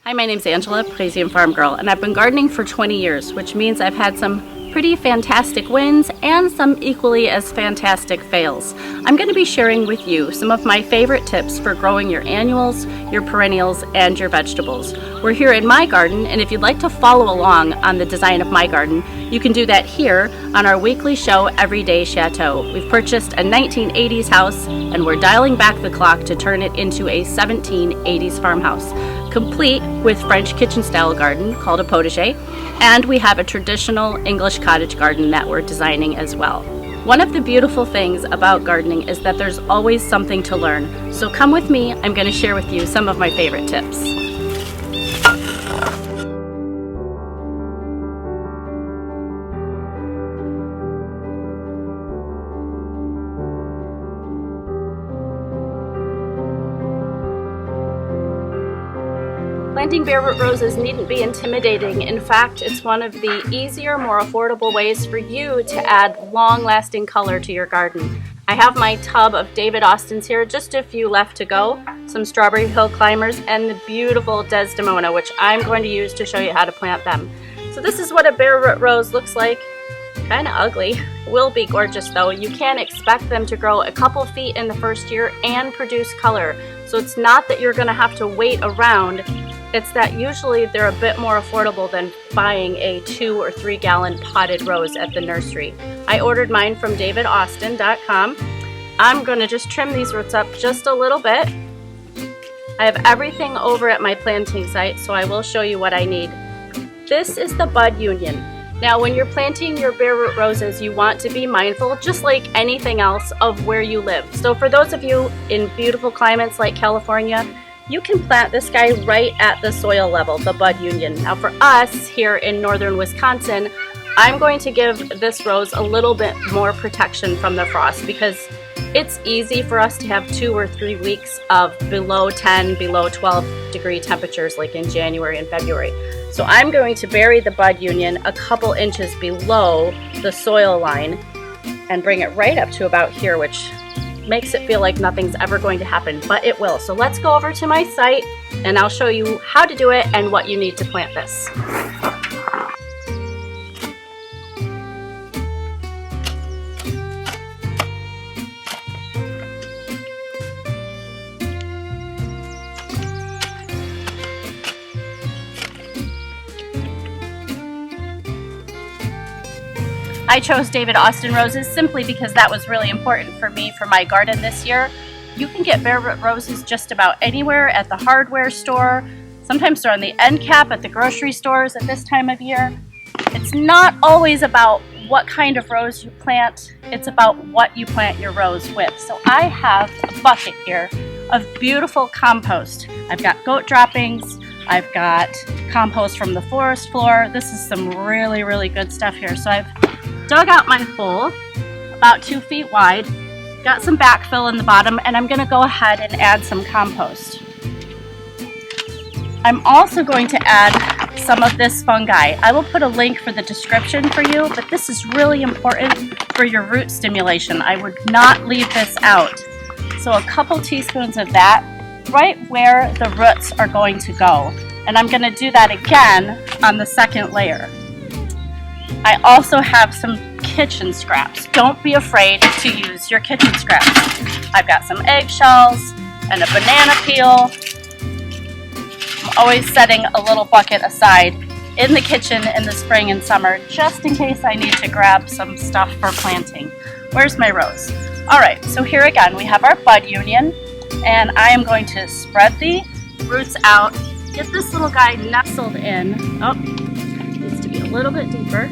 Hi, my name's Angela, Parisienne Farmgirl, and I've been gardening for 20 years, which means I've had some pretty fantastic wins and some equally as fantastic fails. I'm going to be sharing with you some of my favorite tips for growing your annuals, your perennials, and your vegetables. We're here in my garden, and if you'd like to follow along on the design of my garden, you can do that here on our weekly show, Everyday Château. We've purchased a 1980s house, and we're dialing back the clock to turn it into a 1780s farmhouse, complete with French kitchen-style garden called a Potager, and we have a traditional English cottage garden that we're designing as well. One of the beautiful things about gardening is that there's always something to learn. So come with me, I'm going to share with you some of my favorite tips. Planting bare root roses needn't be intimidating. In fact, it's one of the easier, more affordable ways for you to add long-lasting color to your garden. I have my tub of David Austins here, just a few left to go, some Strawberry Hill Climbers, and the beautiful Desdemona, which I'm going to use to show you how to plant them. So this is what a bare root rose looks like. Kind of ugly. Will be gorgeous though. You can expect them to grow a couple feet in the first year and produce color. So it's not that you're going to have to wait around. It's that usually they're a bit more affordable than buying a 2 or 3 gallon potted rose at the nursery. I ordered mine from davidaustin.com. I'm going to just trim these roots up just a little bit. I have everything over at my planting site, so I will show you what I need. This is the bud union. Now when you're planting your bare root roses, you want to be mindful, just like anything else, of where you live. So for those of you in beautiful climates like California, you can plant this guy right at the soil level, the bud union. Now for us here in northern Wisconsin, I'm going to give this rose a little bit more protection from the frost because it's easy for us to have 2 or 3 weeks of below 10, below 12 degree temperatures like in January and February. So I'm going to bury the bud union a couple inches below the soil line and bring it right up to about here, which makes it feel like nothing's ever going to happen, but it will. So let's go over to my site and I'll show you how to do it and what you need to plant this. I chose David Austin roses simply because that was really important for me for my garden this year. You can get bare root roses just about anywhere at the hardware store. Sometimes they're on the end cap at the grocery stores at this time of year. It's not always about what kind of rose you plant, it's about what you plant your rose with. So I have a bucket here of beautiful compost. I've got goat droppings, I've got compost from the forest floor. This is some really, really good stuff here. So I've dug out my hole about 2 feet wide, got some backfill in the bottom, and I'm going to go ahead and add some compost. I'm also going to add some of this fungi. I will put a link for the description for you, but this is really important for your root stimulation. I would not leave this out. So a couple teaspoons of that right where the roots are going to go. And I'm going to do that again on the second layer. I also have some kitchen scraps. Don't be afraid to use your kitchen scraps. I've got some eggshells and a banana peel. I'm always setting a little bucket aside in the kitchen in the spring and summer just in case I need to grab some stuff for planting. Where's my rose? Alright, so here again we have our bud union, and I am going to spread the roots out, get this little guy nestled in. Oh, needs to be a little bit deeper.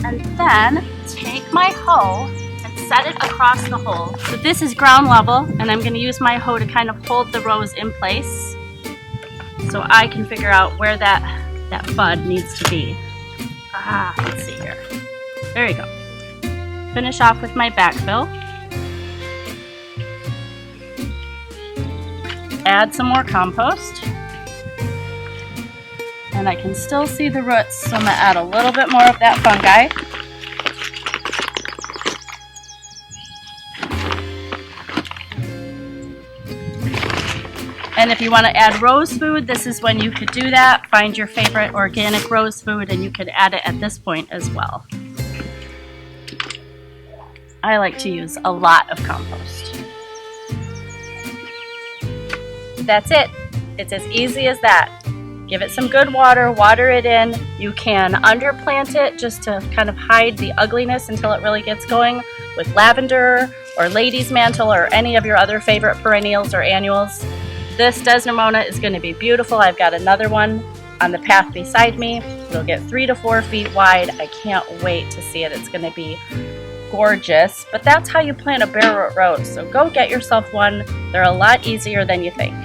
And then take my hoe and set it across the hole. So this is ground level, and I'm going to use my hoe to kind of hold the rose in place so I can figure out where that bud needs to be. Let's see here. There you go. Finish off with my backfill. Add some more compost. And I can still see the roots, so I'm going to add a little bit more of that fungi. And if you want to add rose food, this is when you could do that. Find your favorite organic rose food and you could add it at this point as well. I like to use a lot of compost. That's it. It's as easy as that. Give it some good water, water it in. You can underplant it just to kind of hide the ugliness until it really gets going with lavender or lady's mantle or any of your other favorite perennials or annuals. This desmona is going to be beautiful. I've got another one on the path beside me. It'll get 3 to 4 feet wide. I can't wait to see it. It's going to be gorgeous. But that's how you plant a bare root rose. So go get yourself one. They're a lot easier than you think.